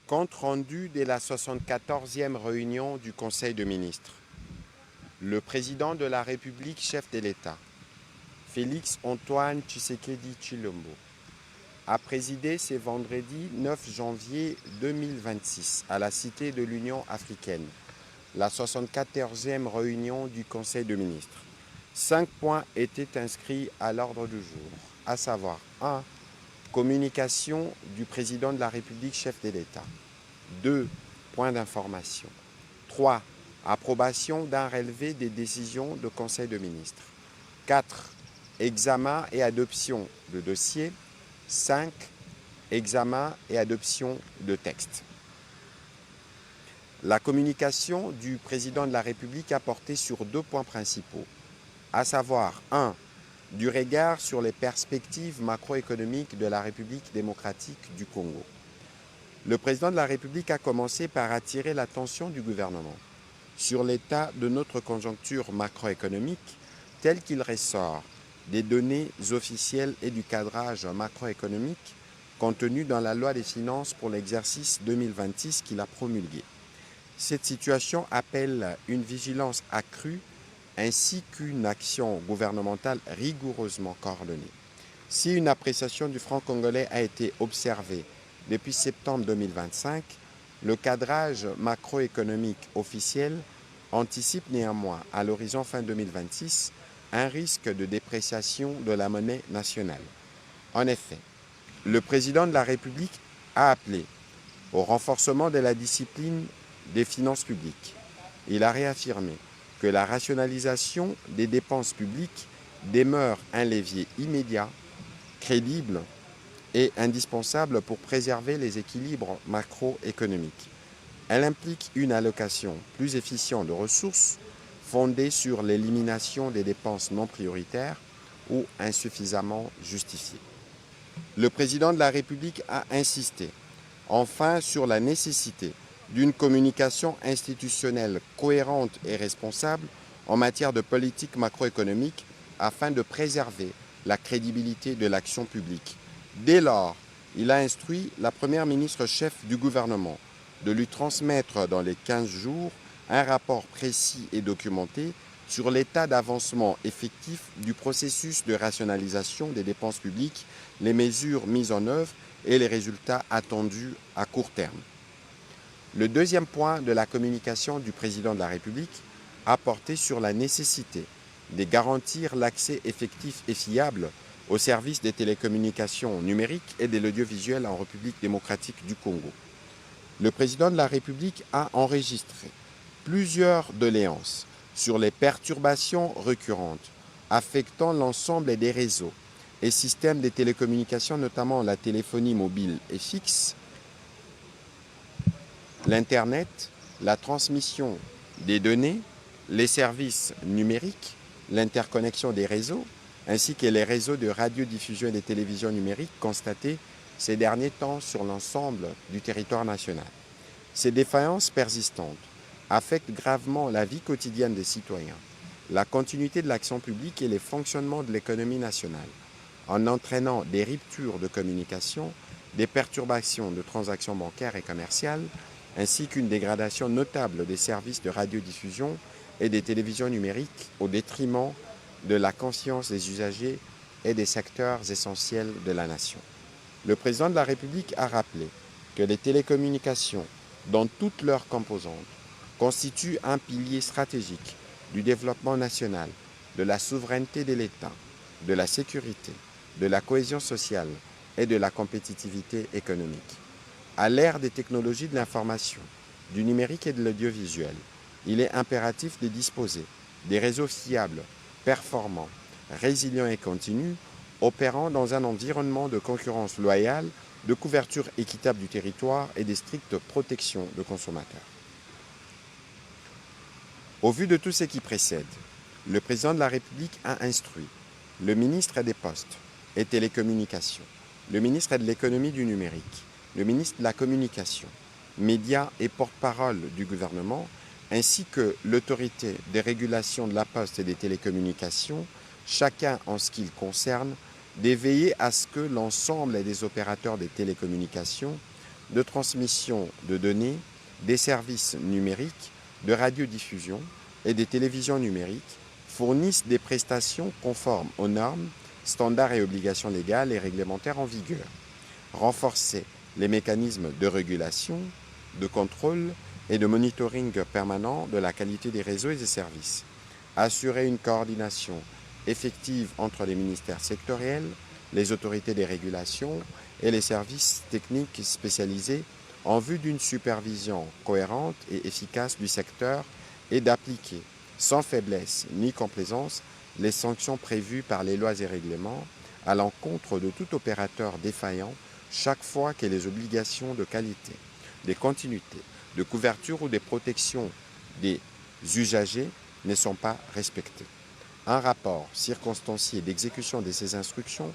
Compte rendu de la 74e réunion du Conseil de ministres. Le président de la République, chef de l'État, Félix Antoine Tshisekedi Tshilombo, a présidé ce vendredi 9 janvier 2026 à la Cité de l'Union africaine, la 74e réunion du Conseil de ministres. 5 points étaient inscrits à l'ordre du jour, à savoir 1. Communication du président de la République, chef de l'État. 2. Points d'information. 3. Approbation d'un relevé des décisions du Conseil de ministres. 4. Examen et adoption de dossiers. 5. Examen et adoption de textes. La communication du président de la République a porté sur 2 points principaux, à savoir 1. Du regard sur les perspectives macroéconomiques de la République démocratique du Congo. Le président de la République a commencé par attirer l'attention du gouvernement sur l'état de notre conjoncture macroéconomique tel qu'il ressort des données officielles et du cadrage macroéconomique contenu dans la loi des finances pour l'exercice 2026 qu'il a promulguée. Cette situation appelle une vigilance accrue ainsi qu'une action gouvernementale rigoureusement coordonnée. Si une appréciation du franc congolais a été observée depuis septembre 2025, le cadrage macroéconomique officiel anticipe néanmoins à l'horizon fin 2026 un risque de dépréciation de la monnaie nationale. En effet, le président de la République a appelé au renforcement de la discipline des finances publiques. Il a réaffirmé que la rationalisation des dépenses publiques demeure un levier immédiat, crédible et indispensable pour préserver les équilibres macroéconomiques. Elle implique une allocation plus efficiente de ressources fondée sur l'élimination des dépenses non prioritaires ou insuffisamment justifiées. Le président de la République a insisté enfin sur la nécessité d'une communication institutionnelle cohérente et responsable en matière de politique macroéconomique afin de préserver la crédibilité de l'action publique. Dès lors, il a instruit la première ministre chef du gouvernement de lui transmettre dans les 15 jours un rapport précis et documenté sur l'état d'avancement effectif du processus de rationalisation des dépenses publiques, les mesures mises en œuvre et les résultats attendus à court terme. Le deuxième point de la communication du président de la République a porté sur la nécessité de garantir l'accès effectif et fiable aux services des télécommunications numériques et de l'audiovisuel en République démocratique du Congo. Le président de la République a enregistré plusieurs doléances sur les perturbations récurrentes affectant l'ensemble des réseaux et systèmes de télécommunications, notamment la téléphonie mobile et fixe, l'Internet, la transmission des données, les services numériques, l'interconnexion des réseaux, ainsi que les réseaux de radiodiffusion et de télévision numérique constatés ces derniers temps sur l'ensemble du territoire national. Ces défaillances persistantes affectent gravement la vie quotidienne des citoyens, la continuité de l'action publique et les fonctionnements de l'économie nationale, en entraînant des ruptures de communication, des perturbations de transactions bancaires et commerciales, ainsi qu'une dégradation notable des services de radiodiffusion et des télévisions numériques au détriment de la conscience des usagers et des secteurs essentiels de la nation. Le président de la République a rappelé que les télécommunications, dans toutes leurs composantes, constituent un pilier stratégique du développement national, de la souveraineté de l'État, de la sécurité, de la cohésion sociale et de la compétitivité économique. À l'ère des technologies de l'information, du numérique et de l'audiovisuel, il est impératif de disposer des réseaux fiables, performants, résilients et continus, opérant dans un environnement de concurrence loyale, de couverture équitable du territoire et de stricte protection de consommateurs. Au vu de tout ce qui précède, le président de la République a instruit le ministre des Postes et Télécommunications, le ministre de l'Économie du numérique, le ministre de la Communication, médias et porte-parole du gouvernement, ainsi que l'autorité des régulations de la Poste et des télécommunications, chacun en ce qui le concerne, de veiller à ce que l'ensemble des opérateurs des télécommunications de transmission de données, des services numériques, de radiodiffusion et des télévisions numériques fournissent des prestations conformes aux normes, standards et obligations légales et réglementaires en vigueur. Renforcer les mécanismes de régulation, de contrôle et de monitoring permanent de la qualité des réseaux et des services. Assurer une coordination effective entre les ministères sectoriels, les autorités des régulations et les services techniques spécialisés en vue d'une supervision cohérente et efficace du secteur et d'appliquer sans faiblesse ni complaisance les sanctions prévues par les lois et règlements à l'encontre de tout opérateur défaillant chaque fois que les obligations de qualité, de continuité, de couverture ou de protection des usagers ne sont pas respectées. Un rapport circonstancié d'exécution de ces instructions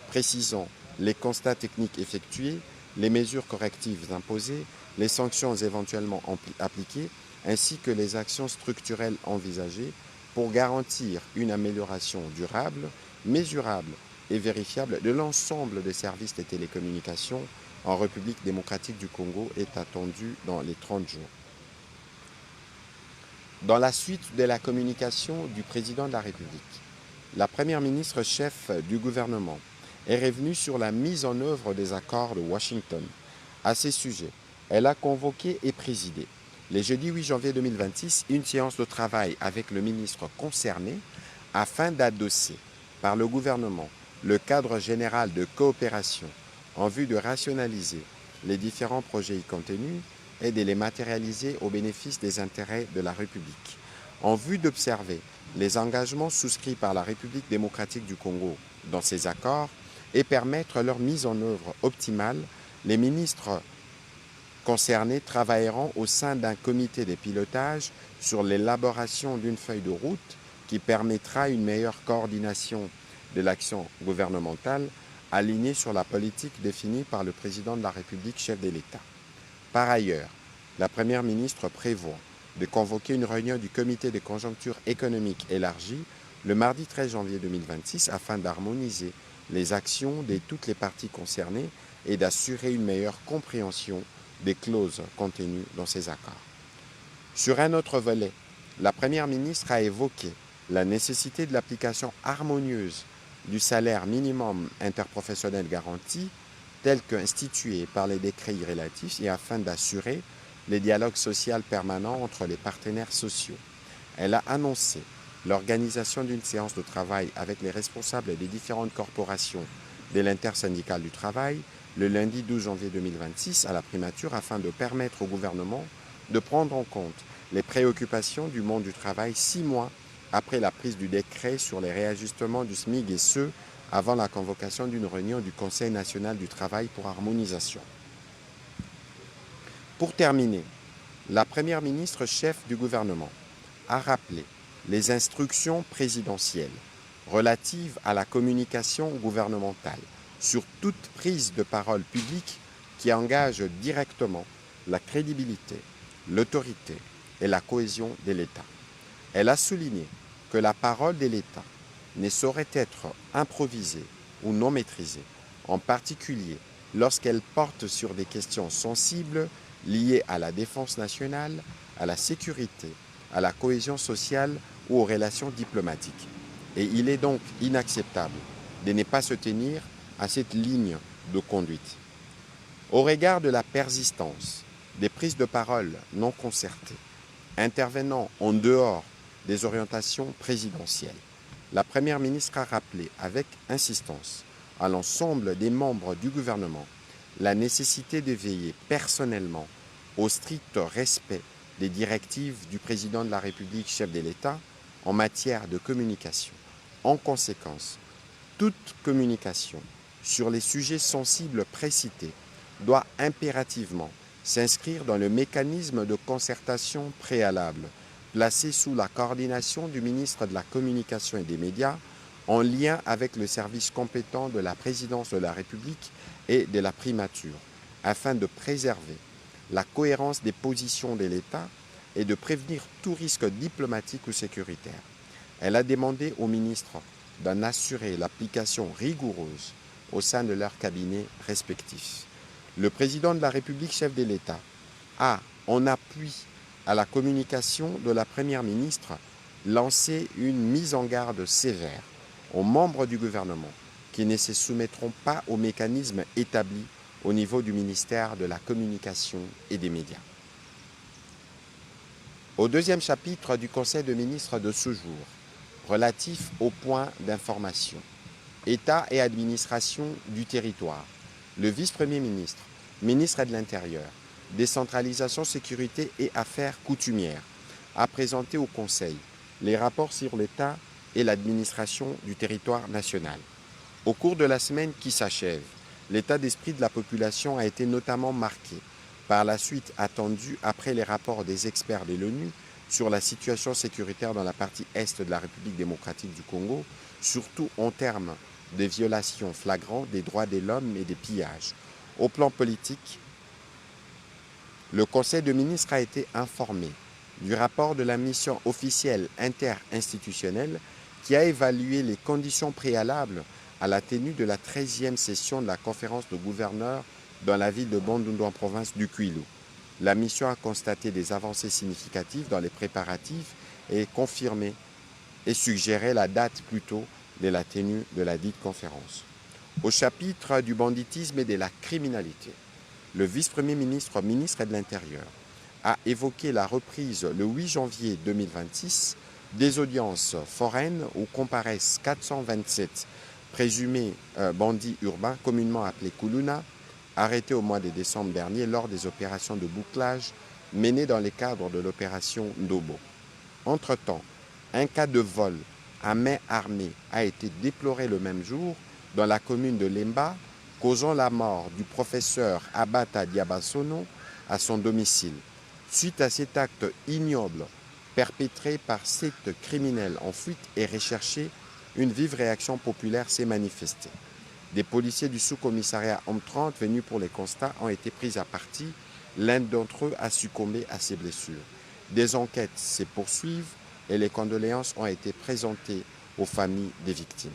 précisant les constats techniques effectués, les mesures correctives imposées, les sanctions éventuellement appliquées, ainsi que les actions structurelles envisagées pour garantir une amélioration durable, mesurable et vérifiable de l'ensemble des services de télécommunications en République démocratique du Congo est attendue dans les 30 jours. Dans la suite de la communication du président de la République, la première ministre chef du gouvernement est revenue sur la mise en œuvre des accords de Washington. À ces sujets, elle a convoqué et présidé, le jeudi 8 janvier 2026, une séance de travail avec le ministre concerné afin d'adosser par le gouvernement le cadre général de coopération en vue de rationaliser les différents projets y contenus et de les matérialiser au bénéfice des intérêts de la République. En vue d'observer les engagements souscrits par la République démocratique du Congo dans ces accords et permettre leur mise en œuvre optimale, les ministres concernés travailleront au sein d'un comité de pilotage sur l'élaboration d'une feuille de route qui permettra une meilleure coordination de l'action gouvernementale alignée sur la politique définie par le président de la République, chef de l'État. Par ailleurs, la Première ministre prévoit de convoquer une réunion du comité de conjoncture économique élargie le mardi 13 janvier 2026 afin d'harmoniser les actions de toutes les parties concernées et d'assurer une meilleure compréhension des clauses contenues dans ces accords. Sur un autre volet, la Première ministre a évoqué la nécessité de l'application harmonieuse du salaire minimum interprofessionnel garanti tel qu'institué par les décrets relatifs et afin d'assurer le dialogue social permanent entre les partenaires sociaux. Elle a annoncé l'organisation d'une séance de travail avec les responsables des différentes corporations de l'intersyndicale du travail le lundi 12 janvier 2026 à la primature afin de permettre au gouvernement de prendre en compte les préoccupations du monde du travail 6 mois après la prise du décret sur les réajustements du SMIC et ce, avant la convocation d'une réunion du Conseil national du travail pour harmonisation. Pour terminer, la Première ministre chef du gouvernement a rappelé les instructions présidentielles relatives à la communication gouvernementale sur toute prise de parole publique qui engage directement la crédibilité, l'autorité et la cohésion de l'État. Elle a souligné que la parole de l'État ne saurait être improvisée ou non maîtrisée, en particulier lorsqu'elle porte sur des questions sensibles liées à la défense nationale, à la sécurité, à la cohésion sociale ou aux relations diplomatiques. Et il est donc inacceptable de ne pas se tenir à cette ligne de conduite. Au regard de la persistance des prises de parole non concertées, intervenant en dehors des orientations présidentielles, la Première ministre a rappelé avec insistance à l'ensemble des membres du gouvernement la nécessité de veiller personnellement au strict respect des directives du président de la République, chef de l'État, en matière de communication. En conséquence, toute communication sur les sujets sensibles précités doit impérativement s'inscrire dans le mécanisme de concertation préalable, placé sous la coordination du ministre de la Communication et des Médias, en lien avec le service compétent de la Présidence de la République et de la Primature, afin de préserver la cohérence des positions de l'État et de prévenir tout risque diplomatique ou sécuritaire. Elle a demandé aux ministres d'en assurer l'application rigoureuse au sein de leurs cabinets respectifs. Le président de la République, chef de l'État, a, en appui à la communication de la Première ministre, lancé une mise en garde sévère aux membres du gouvernement qui ne se soumettront pas aux mécanismes établis au niveau du ministère de la Communication et des Médias. Au deuxième chapitre du Conseil des ministres de ce jour, relatif aux points d'information, État et administration du territoire, le vice-premier ministre, ministre de l'Intérieur, décentralisation, sécurité et affaires coutumières, a présenté au Conseil les rapports sur l'État et l'administration du territoire national. Au cours de la semaine qui s'achève, l'état d'esprit de la population a été notamment marqué par la suite attendue après les rapports des experts de l'ONU sur la situation sécuritaire dans la partie est de la République démocratique du Congo, surtout en termes de violations flagrantes des droits de l'homme et des pillages. Au plan politique, le Conseil des ministres a été informé du rapport de la mission officielle interinstitutionnelle qui a évalué les conditions préalables à la tenue de la 13e session de la conférence de gouverneurs dans la ville de Bandundu en province du Kwilu. La mission a constaté des avancées significatives dans les préparatifs et confirmé et suggéré la date plutôt de la tenue de la dite conférence. Au chapitre du banditisme et de la criminalité, le vice-premier ministre, ministre de l'Intérieur, a évoqué la reprise le 8 janvier 2026 des audiences foraines où comparaissent 427 présumés bandits urbains, communément appelés Kuluna, arrêtés au mois de décembre dernier lors des opérations de bouclage menées dans le cadre de l'opération Ndobo. Entre-temps, un cas de vol à main armée a été déploré le même jour dans la commune de Lemba, causant la mort du professeur Abata Diabasono à son domicile. Suite à cet acte ignoble perpétré par sept criminels en fuite et recherché, une vive réaction populaire s'est manifestée. Des policiers du sous-commissariat Homme 30 venus pour les constats ont été pris à partie. L'un d'entre eux a succombé à ses blessures. Des enquêtes se poursuivent et les condoléances ont été présentées aux familles des victimes.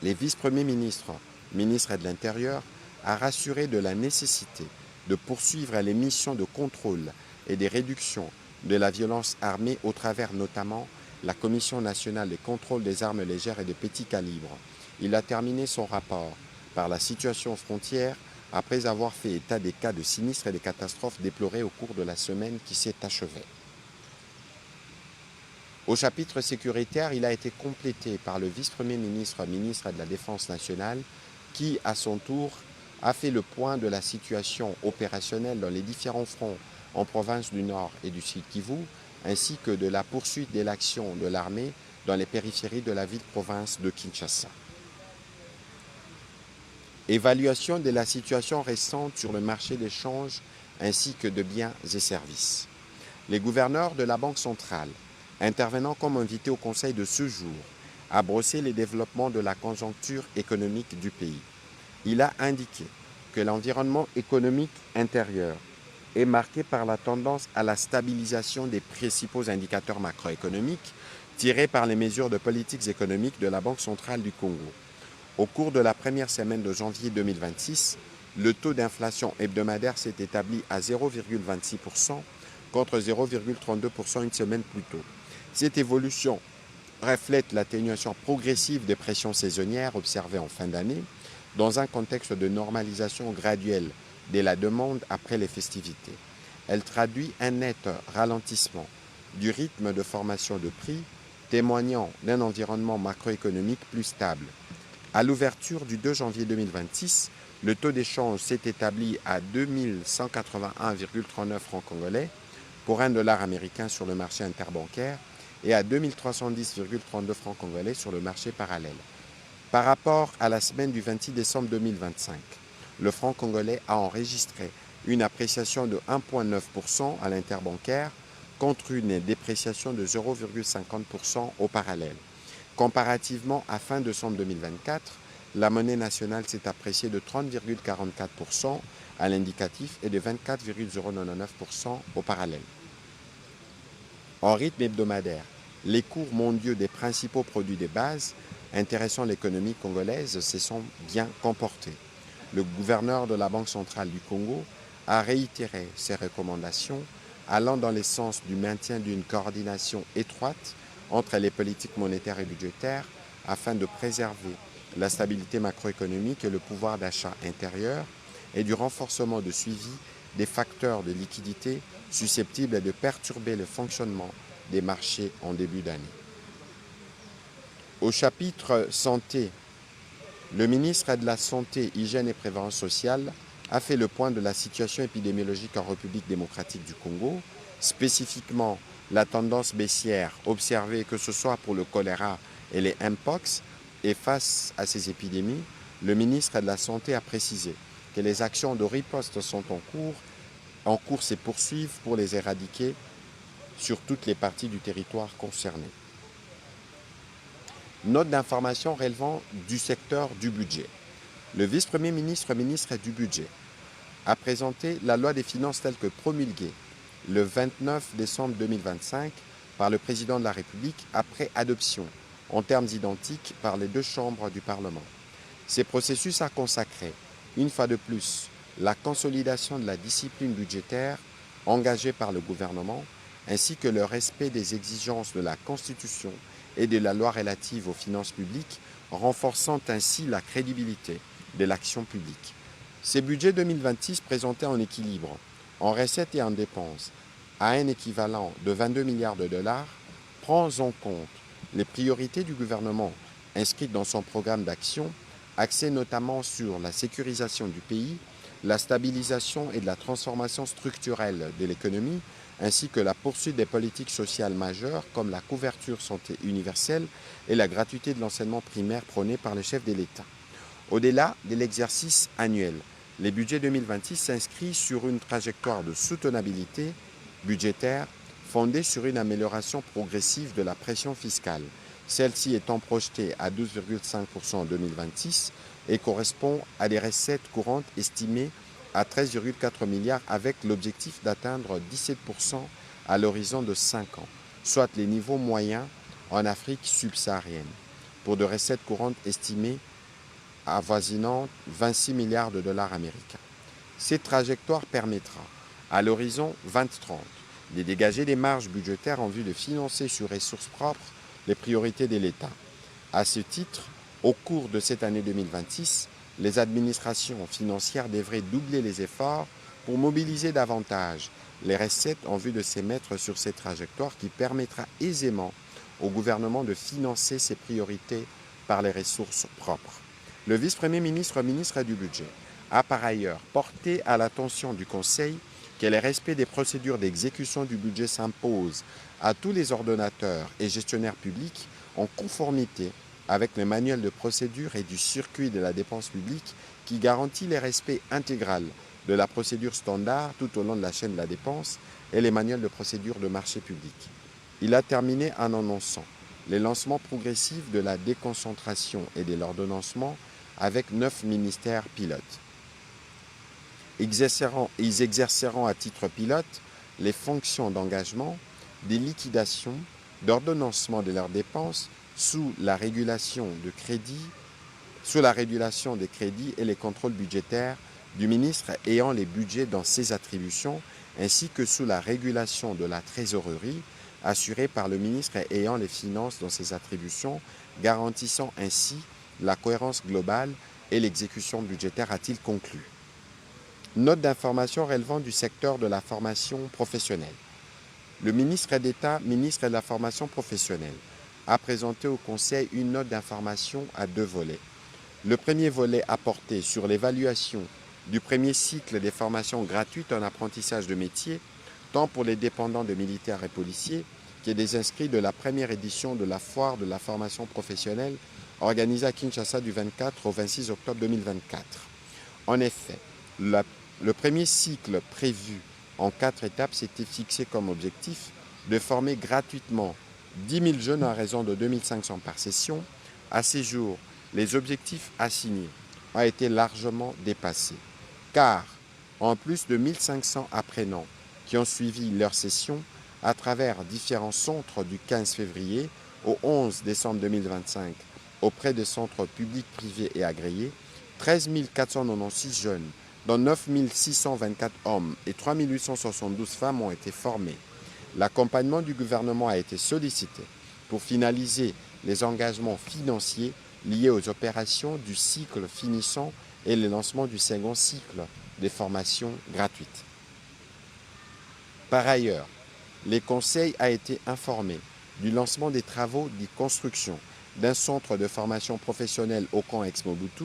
Les vice-premiers ministres, ministre de l'Intérieur, a rassuré de la nécessité de poursuivre les missions de contrôle et de réduction de la violence armée au travers notamment la Commission nationale de contrôle des armes légères et de petits calibres. Il a terminé son rapport par la situation frontière après avoir fait état des cas de sinistres et de catastrophes déplorés au cours de la semaine qui s'est achevée. Au chapitre sécuritaire, il a été complété par le vice-premier ministre, ministre de la Défense nationale, qui, à son tour, a fait le point de la situation opérationnelle dans les différents fronts en province du Nord et du Sud Kivu, ainsi que de la poursuite de l'action de l'armée dans les périphéries de la ville-province de Kinshasa. Évaluation de la situation récente sur le marché d'échange ainsi que de biens et services. Les gouverneurs de la Banque centrale, intervenant comme invités au Conseil de ce jour, a brossé les développements de la conjoncture économique du pays. Il a indiqué que l'environnement économique intérieur est marqué par la tendance à la stabilisation des principaux indicateurs macroéconomiques tirés par les mesures de politiques économiques de la Banque centrale du Congo. Au cours de la première semaine de janvier 2026, le taux d'inflation hebdomadaire s'est établi à 0,26% contre 0,32% une semaine plus tôt. Cette évolution reflète l'atténuation progressive des pressions saisonnières observées en fin d'année dans un contexte de normalisation graduelle de la demande après les festivités. Elle traduit un net ralentissement du rythme de formation de prix, témoignant d'un environnement macroéconomique plus stable. À l'ouverture du 2 janvier 2026, le taux d'échange s'est établi à 2181,39 francs congolais pour $1 américain sur le marché interbancaire et à 2310,32 francs congolais sur le marché parallèle. Par rapport à la semaine du 26 décembre 2025, le franc congolais a enregistré une appréciation de 1,9% à l'interbancaire contre une dépréciation de 0,50% au parallèle. Comparativement à fin décembre 2024, la monnaie nationale s'est appréciée de 30,44% à l'indicatif et de 24,099% au parallèle. En rythme hebdomadaire, les cours mondiaux des principaux produits de base intéressant l'économie congolaise se sont bien comportés. le gouverneur de la Banque centrale du Congo a réitéré ses recommandations allant dans le sens du maintien d'une coordination étroite entre les politiques monétaires et budgétaires afin de préserver la stabilité macroéconomique et le pouvoir d'achat intérieur et du renforcement de suivi des facteurs de liquidité susceptibles de perturber le fonctionnement des marchés en début d'année. Au chapitre santé, le ministre de la Santé, Hygiène et Prévention sociale a fait le point de la situation épidémiologique en République démocratique du Congo, spécifiquement la tendance baissière observée que ce soit pour le choléra et les mpox. Et face à ces épidémies, le ministre de la Santé a précisé que les actions de riposte sont en cours et poursuivent pour les éradiquer sur toutes les parties du territoire concerné. Note d'information relevant du secteur du budget. Le vice-premier ministre, ministre du budget, a présenté la loi des finances telle que promulguée le 29 décembre 2025 par le président de la République après adoption en termes identiques par les deux chambres du Parlement. Ces processus a consacré, une fois de plus, la consolidation de la discipline budgétaire engagée par le gouvernement, ainsi que le respect des exigences de la Constitution et de la loi relative aux finances publiques, renforçant ainsi la crédibilité de l'action publique. Ces budgets 2026 présentés en équilibre, en recettes et en dépenses, à un équivalent de 22 milliards de dollars, prend en compte les priorités du gouvernement inscrites dans son programme d'action, axées notamment sur la sécurisation du pays, la stabilisation et de la transformation structurelle de l'économie, ainsi que la poursuite des politiques sociales majeures comme la couverture santé universelle et la gratuité de l'enseignement primaire prônée par le chef de l'État. Au-delà de l'exercice annuel, les budgets 2026 s'inscrivent sur une trajectoire de soutenabilité budgétaire fondée sur une amélioration progressive de la pression fiscale, celle-ci étant projetée à 12,5% en 2026 et correspond à des recettes courantes estimées à 13,4 milliards avec l'objectif d'atteindre 17% à l'horizon de 5 ans, soit les niveaux moyens en Afrique subsaharienne, pour de recettes courantes estimées avoisinant 26 milliards de dollars américains. Cette trajectoire permettra, à l'horizon 2030, de dégager des marges budgétaires en vue de financer sur ressources propres les priorités de l'État. À ce titre, au cours de cette année 2026, les administrations financières devraient doubler les efforts pour mobiliser davantage les recettes en vue de se mettre sur cette trajectoire qui permettra aisément au gouvernement de financer ses priorités par les ressources propres. Le vice-premier ministre, ministre du Budget, a par ailleurs porté à l'attention du Conseil que le respect des procédures d'exécution du budget s'impose à tous les ordonnateurs et gestionnaires publics en conformité avec le manuel de procédure et du circuit de la dépense publique qui garantit le respect intégral de la procédure standard tout au long de la chaîne de la dépense et les manuels de procédure de marché public. Il a terminé en annonçant le lancement progressif de la déconcentration et de l'ordonnancement avec 9 ministères pilotes. Ils exerceront à titre pilote les fonctions d'engagement, des liquidations, d'ordonnancement de leurs dépenses sous la régulation des crédits et les contrôles budgétaires du ministre ayant les budgets dans ses attributions, ainsi que sous la régulation de la trésorerie assurée par le ministre ayant les finances dans ses attributions, garantissant ainsi la cohérence globale et l'exécution budgétaire, a-t-il conclu. Note d'information relevant du secteur de la formation professionnelle. Le ministre d'État, ministre de la formation professionnelle, a présenté au Conseil une note d'information à 2 volets. Le premier volet a porté sur l'évaluation du premier cycle des formations gratuites en apprentissage de métier, tant pour les dépendants de militaires et policiers que des inscrits de la première édition de la foire de la formation professionnelle organisée à Kinshasa du 24 au 26 octobre 2024. En effet, le premier cycle prévu en 4 étapes s'était fixé comme objectif de former gratuitement 10 000 jeunes à raison de 2 500 par session. À ces jours, les objectifs assignés ont été largement dépassés, car en plus de 1 500 apprenants qui ont suivi leur session à travers différents centres du 15 février au 11 décembre 2025 auprès de centres publics, privés et agréés, 13 496 jeunes, dont 9 624 hommes et 3 872 femmes ont été formés. L'accompagnement du gouvernement a été sollicité pour finaliser les engagements financiers liés aux opérations du cycle finissant et le lancement du second cycle des formations gratuites. Par ailleurs, le Conseil a été informé du lancement des travaux de construction d'un centre de formation professionnelle au camp Ex-Mobutu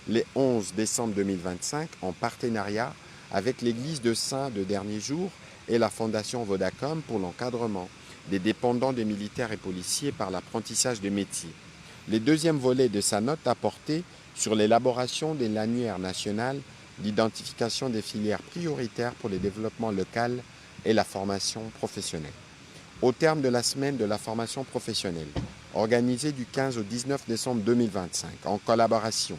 le 11 décembre 2025 en partenariat avec l'église de Saint de Dernier Jour et la fondation Vodacom pour l'encadrement des dépendants des militaires et policiers par l'apprentissage des métiers. Le deuxième volet de sa note a porté sur l'élaboration de l'annuaire national d'identification des filières prioritaires pour le développement local et la formation professionnelle. Au terme de la semaine de la formation professionnelle, organisée du 15 au 19 décembre 2025, en collaboration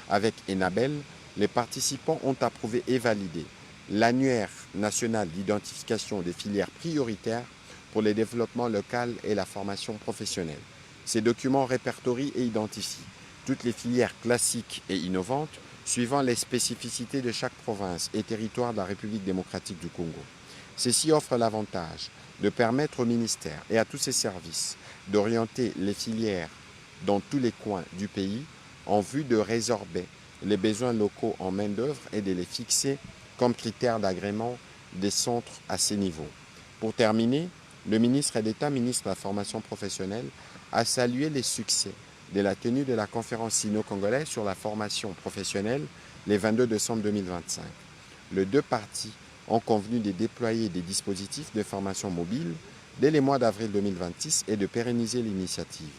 avec Enabel, les participants ont approuvé et validé l'annuaire national d'identification des filières prioritaires pour le développement local et la formation professionnelle. Ces documents répertorient et identifient toutes les filières classiques et innovantes suivant les spécificités de chaque province et territoire de la République démocratique du Congo. Ceci offre l'avantage de permettre au ministère et à tous ses services d'orienter les filières dans tous les coins du pays en vue de résorber les besoins locaux en main-d'œuvre et de les fixer comme critères d'agrément des centres à ces niveaux. Pour terminer, le ministre d'État, ministre de la Formation professionnelle, a salué les succès de la tenue de la conférence sino-congolaise sur la formation professionnelle le 22 décembre 2025. Les deux parties ont convenu de déployer des dispositifs de formation mobile dès les mois d'avril 2026 et de pérenniser l'initiative.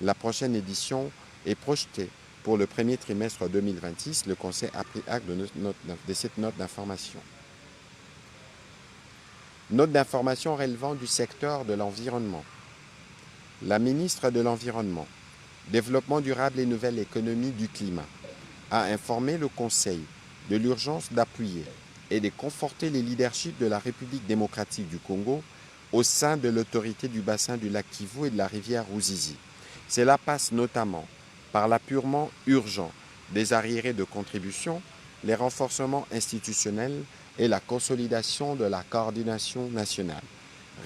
La prochaine édition est projetée pour le premier trimestre 2026. Le Conseil a pris acte de cette note d'information. Note d'information relevant du secteur de l'environnement. La ministre de l'Environnement, Développement durable et nouvelle économie du climat a informé le Conseil de l'urgence d'appuyer et de conforter les leaderships de la République démocratique du Congo au sein de l'autorité du bassin du lac Kivu et de la rivière Ruzizi. Cela passe notamment par l'appurement urgent des arriérés de contribution, les renforcements institutionnels et la consolidation de la coordination nationale.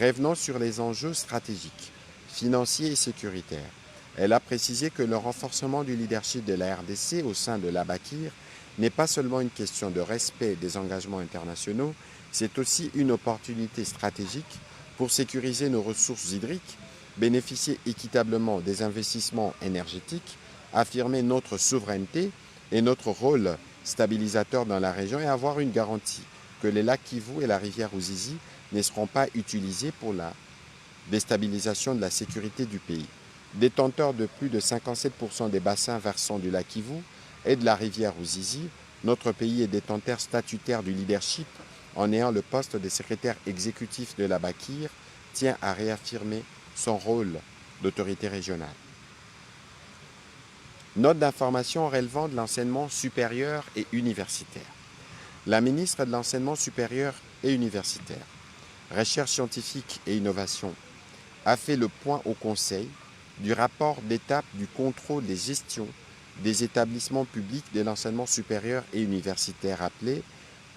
Revenons sur les enjeux stratégiques, financiers et sécuritaires. Elle a précisé que le renforcement du leadership de la RDC au sein de l'ABAKIR n'est pas seulement une question de respect des engagements internationaux, c'est aussi une opportunité stratégique pour sécuriser nos ressources hydriques, bénéficier équitablement des investissements énergétiques, affirmer notre souveraineté et notre rôle stabilisateur dans la région et avoir une garantie que les lacs Kivu et la rivière Ruzizi ne seront pas utilisés pour la déstabilisation de la sécurité du pays. Détenteur de plus de 57% des bassins versants du lac Kivu et de la rivière Ruzizi, notre pays est détenteur statutaire du leadership en ayant le poste de secrétaire exécutif de l'ABAKIR, tient à réaffirmer son rôle d'autorité régionale. Note d'information relevant de l'enseignement supérieur et universitaire. La ministre de l'Enseignement supérieur et universitaire, Recherche scientifique et innovation, a fait le point au Conseil du rapport d'étape du contrôle des gestions des établissements publics de l'enseignement supérieur et universitaire appelé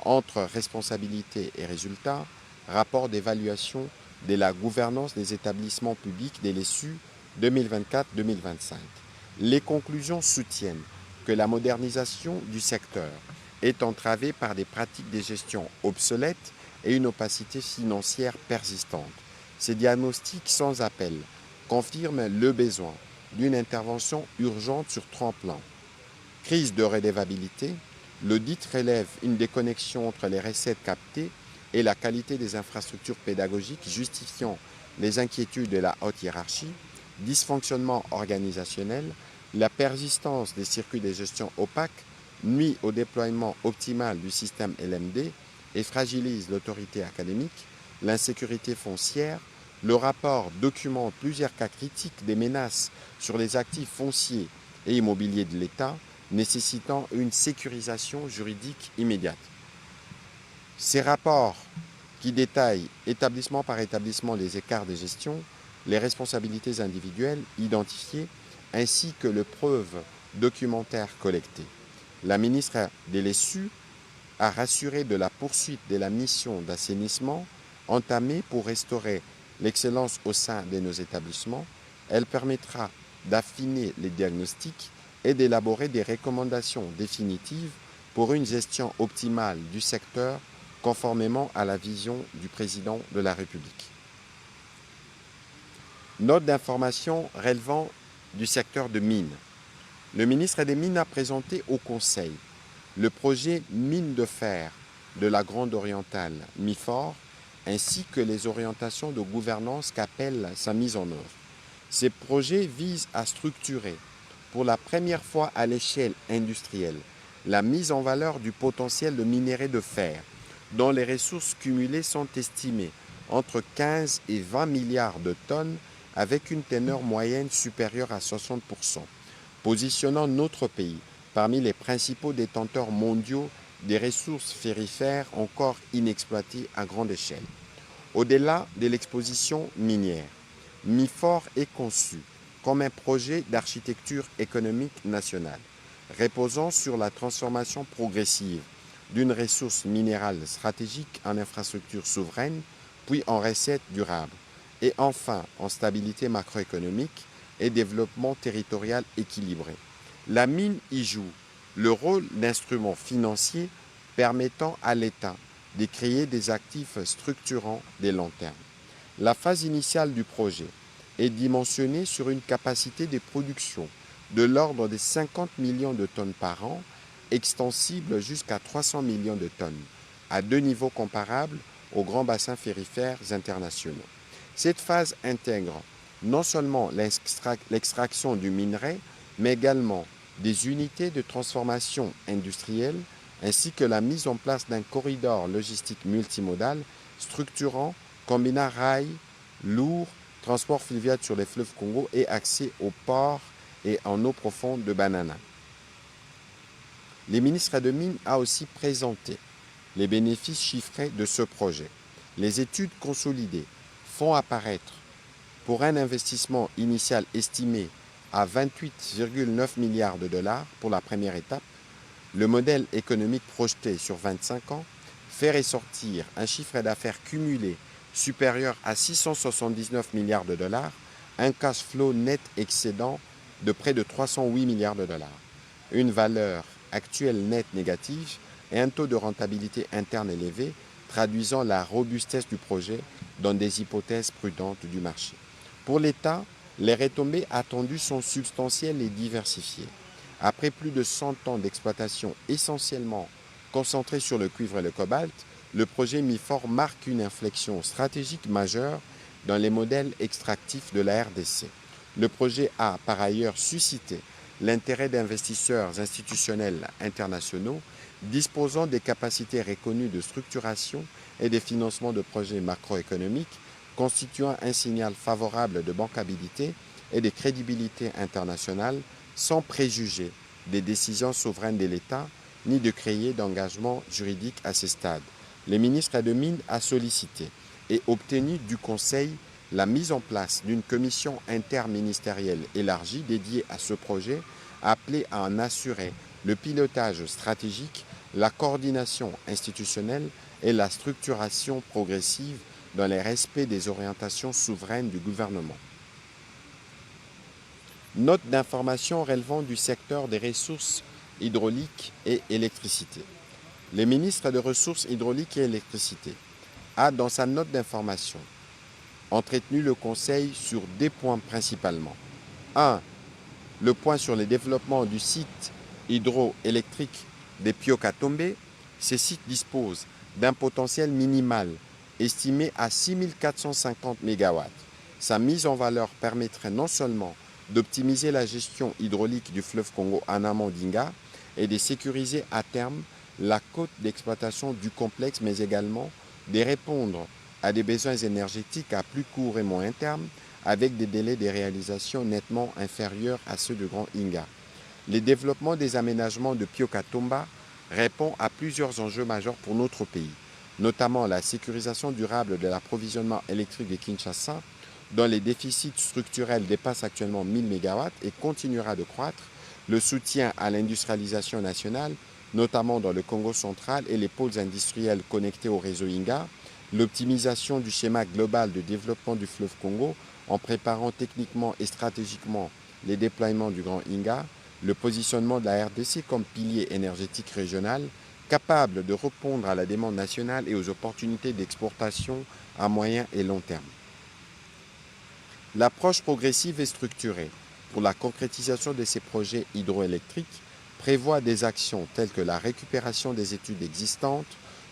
entre responsabilité et résultats, rapport d'évaluation de la gouvernance des établissements publics de l'ESU 2024-2025. Les conclusions soutiennent que la modernisation du secteur est entravée par des pratiques de gestion obsolètes et une opacité financière persistante. Ces diagnostics sans appel confirment le besoin d'une intervention urgente sur 3 plans. Crise de redevabilité, l'audit relève une déconnexion entre les recettes captées et la qualité des infrastructures pédagogiques justifiant les inquiétudes de la haute hiérarchie, dysfonctionnement organisationnel, la persistance des circuits de gestion opaques nuit au déploiement optimal du système LMD et fragilise l'autorité académique, l'insécurité foncière. Le rapport documente plusieurs cas critiques des menaces sur les actifs fonciers et immobiliers de l'État, nécessitant une sécurisation juridique immédiate. Ces rapports qui détaillent établissement par établissement les écarts de gestion, les responsabilités individuelles identifiées, ainsi que les preuves documentaires collectées. La ministre Delessu a rassuré de la poursuite de la mission d'assainissement entamée pour restaurer l'excellence au sein de nos établissements. Elle permettra d'affiner les diagnostics et d'élaborer des recommandations définitives pour une gestion optimale du secteur conformément à la vision du président de la République. Note d'information relevant du secteur de mines. Le ministre des Mines a présenté au Conseil le projet mine de fer de la Grande Orientale, MIFOR, ainsi que les orientations de gouvernance qu'appelle sa mise en œuvre. Ces projets visent à structurer, pour la première fois à l'échelle industrielle, la mise en valeur du potentiel de minerai de fer, dont les ressources cumulées sont estimées entre 15 et 20 milliards de tonnes avec une teneur moyenne supérieure à 60%, positionnant notre pays parmi les principaux détenteurs mondiaux des ressources ferrifères encore inexploitées à grande échelle. Au-delà de l'exposition minière, MIFOR est conçu comme un projet d'architecture économique nationale, reposant sur la transformation progressive d'une ressource minérale stratégique en infrastructure souveraine, puis en recette durable, et enfin en stabilité macroéconomique et développement territorial équilibré. La mine y joue le rôle d'instrument financier permettant à l'État de créer des actifs structurants des long termes. La phase initiale du projet est dimensionnée sur une capacité de production de l'ordre de 50 millions de tonnes par an, extensible jusqu'à 300 millions de tonnes, à deux niveaux comparables aux grands bassins ferrifères internationaux. Cette phase intègre non seulement l'extraction du minerai, mais également des unités de transformation industrielle, ainsi que la mise en place d'un corridor logistique multimodal structurant, combinant rail, lourd, transport fluvial sur les fleuves Congo et accès aux ports et en eau profonde de Banana. Le ministre des Mines a aussi présenté les bénéfices chiffrés de ce projet. Les études consolidées font apparaître, pour un investissement initial estimé à 28,9 milliards de dollars pour la première étape, le modèle économique projeté sur 25 ans fait ressortir un chiffre d'affaires cumulé supérieur à 679 milliards de dollars, un cash flow net excédent de près de 308 milliards de dollars, une valeur actuelle nette négative et un taux de rentabilité interne élevé, traduisant la robustesse du projet dans des hypothèses prudentes du marché. Pour l'État, les retombées attendues sont substantielles et diversifiées. Après plus de 100 ans d'exploitation essentiellement concentrée sur le cuivre et le cobalt, le projet MIFOR marque une inflexion stratégique majeure dans les modèles extractifs de la RDC. Le projet a par ailleurs suscité l'intérêt d'investisseurs institutionnels internationaux disposant des capacités reconnues de structuration et de financement de projets macroéconomiques, constituant un signal favorable de bancabilité et de crédibilité internationale sans préjuger des décisions souveraines de l'État ni de créer d'engagement juridique à ce stade. Le ministre des Mines a sollicité et obtenu du Conseil la mise en place d'une commission interministérielle élargie dédiée à ce projet, appelée à en assurer le pilotage stratégique, la coordination institutionnelle et la structuration progressive dans le respect des orientations souveraines du gouvernement. Note d'information relevant du secteur des ressources hydrauliques et électricité. Le ministre des Ressources hydrauliques et électricité a, dans sa note d'information, entretenu le Conseil sur deux points principalement. 1. Le point sur le développement du site hydroélectrique de Piokatombe. Ce site dispose d'un potentiel minimal estimé à 6450 MW. Sa mise en valeur permettrait non seulement d'optimiser la gestion hydraulique du fleuve Congo en amont d'Inga et de sécuriser à terme la cote d'exploitation du complexe, mais également de répondre à des besoins énergétiques à plus court et moyen terme avec des délais de réalisation nettement inférieurs à ceux de Grand Inga. Le développement des aménagements de Piokatomba répond à plusieurs enjeux majeurs pour notre pays, notamment la sécurisation durable de l'approvisionnement électrique de Kinshasa, dont les déficits structurels dépassent actuellement 1000 MW et continuera de croître, le soutien à l'industrialisation nationale, notamment dans le Congo central et les pôles industriels connectés au réseau Inga, l'optimisation du schéma global de développement du fleuve Congo en préparant techniquement et stratégiquement les déploiements du Grand Inga, le positionnement de la RDC comme pilier énergétique régional, capable de répondre à la demande nationale et aux opportunités d'exportation à moyen et long terme. L'approche progressive et structurée pour la concrétisation de ces projets hydroélectriques prévoit des actions telles que la récupération des études existantes,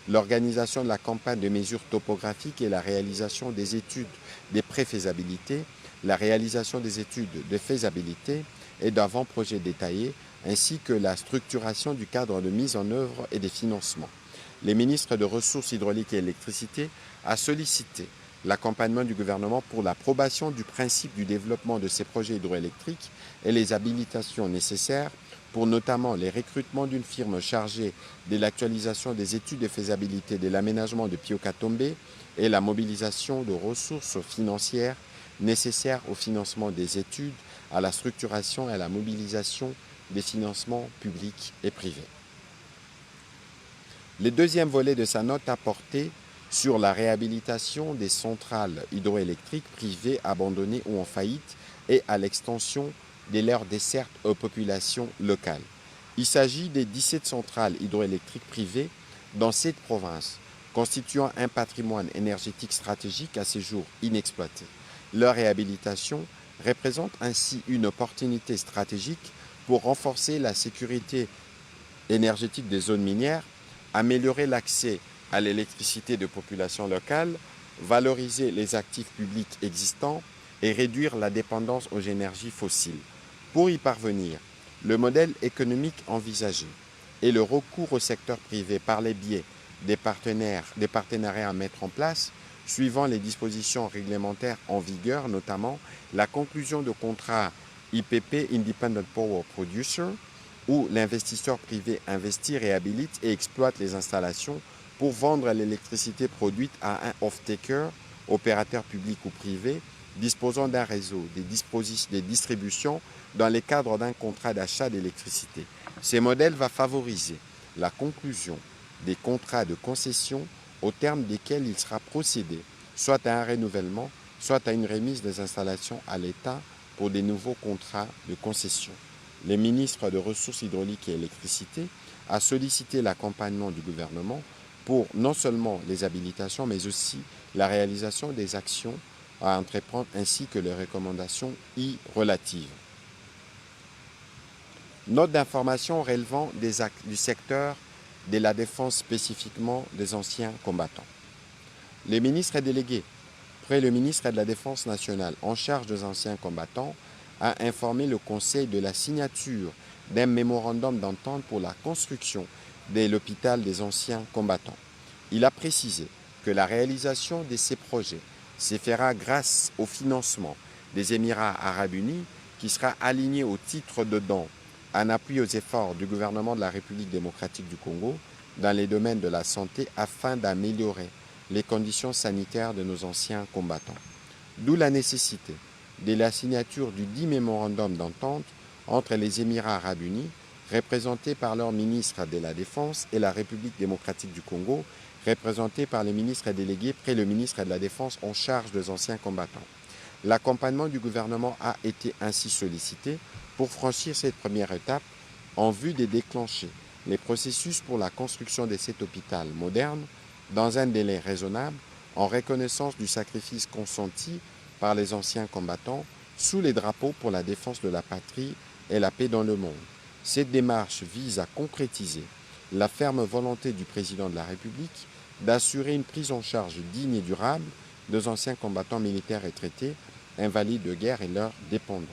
l'organisation de la campagne de mesures topographiques et la réalisation des études de préfaisabilité, la réalisation des études de faisabilité et d'avant-projets détaillés, ainsi que la structuration du cadre de mise en œuvre et des financements. Les ministres de Ressources hydrauliques et électricité a sollicité l'accompagnement du gouvernement pour l'approbation du principe du développement de ces projets hydroélectriques et les habilitations nécessaires pour notamment les recrutements d'une firme chargée de l'actualisation des études de faisabilité de l'aménagement de Pioka-Tombé et la mobilisation de ressources financières nécessaires au financement des études, à la structuration et à la mobilisation des financements publics et privés. Le deuxième volet de sa note a porté sur la réhabilitation des centrales hydroélectriques privées abandonnées ou en faillite et à l'extension de leur desserte aux populations locales. Il s'agit des 17 centrales hydroélectriques privées dans 7 provinces, constituant un patrimoine énergétique stratégique à ce jour inexploité. Leur réhabilitation représente ainsi une opportunité stratégique pour renforcer la sécurité énergétique des zones minières, améliorer l'accès à l'électricité de populations locales, valoriser les actifs publics existants et réduire la dépendance aux énergies fossiles. Pour y parvenir, le modèle économique envisagé et le recours au secteur privé par les biais des partenariats à mettre en place, suivant les dispositions réglementaires en vigueur, notamment la conclusion de contrats IPP, Independent Power Producer, où l'investisseur privé investit, réhabilite et exploite les installations pour vendre l'électricité produite à un off-taker, opérateur public ou privé, disposant d'un réseau de distribution dans le cadre d'un contrat d'achat d'électricité. Ce modèle va favoriser la conclusion des contrats de concession au terme desquels il sera procédé soit à un renouvellement, soit à une remise des installations à l'État pour des nouveaux contrats de concession. Le ministre de Ressources hydrauliques et électricité a sollicité l'accompagnement du gouvernement pour non seulement les habilitations, mais aussi la réalisation des actions à entreprendre ainsi que les recommandations y relatives. Note d'information relevant du secteur de la défense spécifiquement des anciens combattants. Les ministres délégués près le ministre de la Défense nationale en charge des anciens combattants a informé le Conseil de la signature d'un mémorandum d'entente pour la construction de l'hôpital des anciens combattants. Il a précisé que la réalisation de ces projets se fera grâce au financement des Émirats arabes unis qui sera aligné au titre de don en appui aux efforts du gouvernement de la République démocratique du Congo dans les domaines de la santé afin d'améliorer les conditions sanitaires de nos anciens combattants. D'où la nécessité de la signature du dit mémorandum d'entente entre les Émirats arabes unis, représentés par leur ministre de la Défense, et la République démocratique du Congo, représentés par les ministres délégués près le ministre de la Défense en charge des anciens combattants. L'accompagnement du gouvernement a été ainsi sollicité pour franchir cette première étape en vue de déclencher les processus pour la construction de cet hôpital moderne dans un délai raisonnable en reconnaissance du sacrifice consenti par les anciens combattants sous les drapeaux pour la défense de la patrie et la paix dans le monde. Cette démarche vise à concrétiser la ferme volonté du président de la République d'assurer une prise en charge digne et durable des anciens combattants militaires retraités, invalides de guerre et leurs dépendants.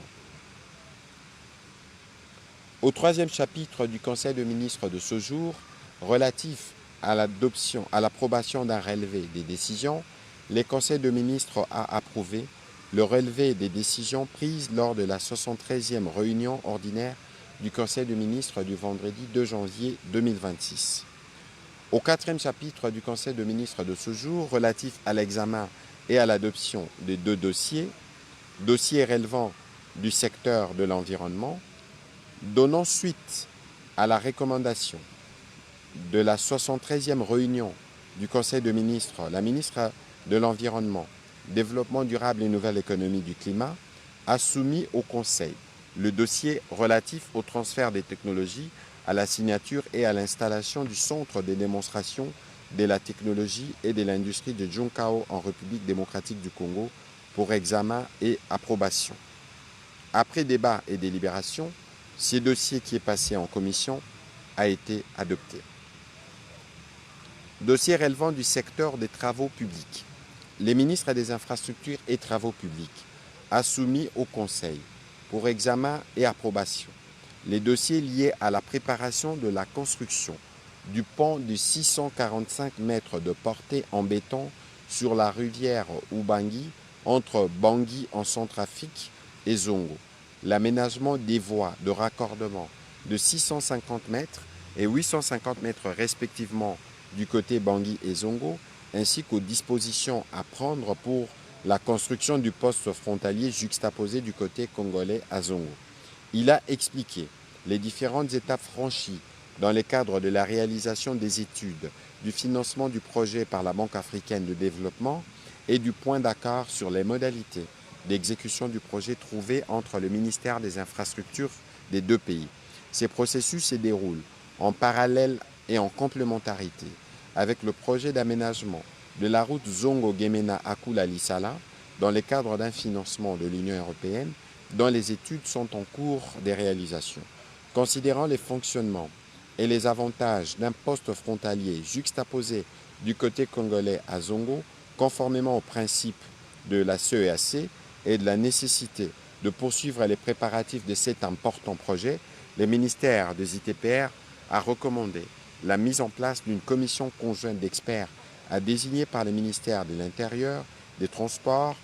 Au troisième chapitre du Conseil des ministres de ce jour, relatif à l'approbation d'un relevé des décisions, le Conseil des ministres a approuvé le relevé des décisions prises lors de la 73e réunion ordinaire du Conseil des ministres du vendredi 2 janvier 2026. Au quatrième chapitre du Conseil des ministres de ce jour, relatif à l'examen et à l'adoption de 2 dossiers relevant du secteur de l'environnement, Donnant suite à la recommandation de la 73e réunion du Conseil de ministres, la ministre de l'Environnement, Développement durable et Nouvelle économie du climat a soumis au Conseil le dossier relatif au transfert des technologies, à la signature et à l'installation du centre de démonstration de la technologie et de l'industrie de Junkao en République démocratique du Congo pour examen et approbation. Après débat et délibération, ce dossier qui est passé en commission a été adopté. Dossier relevant du secteur des travaux publics. Les ministres des Infrastructures et Travaux publics a soumis au Conseil pour examen et approbation les dossiers liés à la préparation de la construction du pont de 645 mètres de portée en béton sur la rivière Ubangi entre Bangui en Centrafrique et Zongo, l'aménagement des voies de raccordement de 650 mètres et 850 mètres respectivement du côté Bangui et Zongo, ainsi qu'aux dispositions à prendre pour la construction du poste frontalier juxtaposé du côté congolais à Zongo. Il a expliqué les différentes étapes franchies dans le cadre de la réalisation des études, du financement du projet par la Banque africaine de développement et du point d'accord sur les modalités d'exécution du projet trouvé entre le ministère des Infrastructures des deux pays. Ces processus se déroulent en parallèle et en complémentarité avec le projet d'aménagement de la route Zongo-Gemena-Akula-Lisala dans le cadre d'un financement de l'Union européenne dont les études sont en cours de réalisation. Considérant les fonctionnements et les avantages d'un poste frontalier juxtaposé du côté congolais à Zongo, conformément aux principes de la CEAC et de la nécessité de poursuivre les préparatifs de cet important projet, le ministère des ITPR a recommandé la mise en place d'une commission conjointe d'experts à désigner par le ministère de l'Intérieur, des Transports,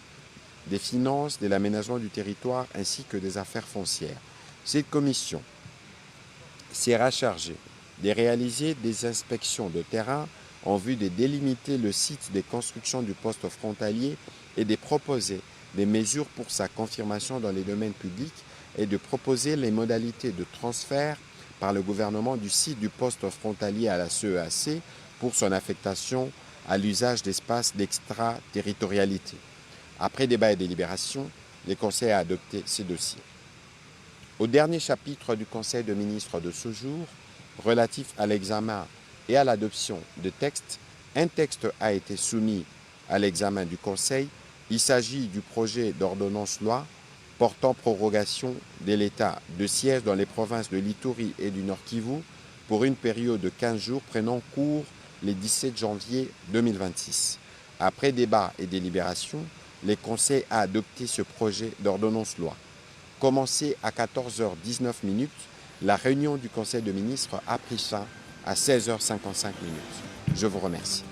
des Finances, de l'Aménagement du territoire ainsi que des Affaires foncières. Cette commission sera chargée de réaliser des inspections de terrain en vue de délimiter le site de construction du poste frontalier et de proposer des mesures pour sa confirmation dans les domaines publics et de proposer les modalités de transfert par le gouvernement du site du poste frontalier à la CEAC pour son affectation à l'usage d'espaces d'extraterritorialité. Après débat et délibération, le Conseil a adopté ces dossiers. Au dernier chapitre du Conseil de ministres de ce jour, relatif à l'examen et à l'adoption de textes, un texte a été soumis à l'examen du Conseil. Il s'agit du projet d'ordonnance-loi portant prorogation de l'état de siège dans les provinces de l'Ituri et du Nord Kivu pour une période de 15 jours prenant cours le 17 janvier 2026. Après débat et délibération, le Conseil a adopté ce projet d'ordonnance-loi. Commencé à 14h19, la réunion du Conseil de ministres a pris fin à 16h55. Je vous remercie.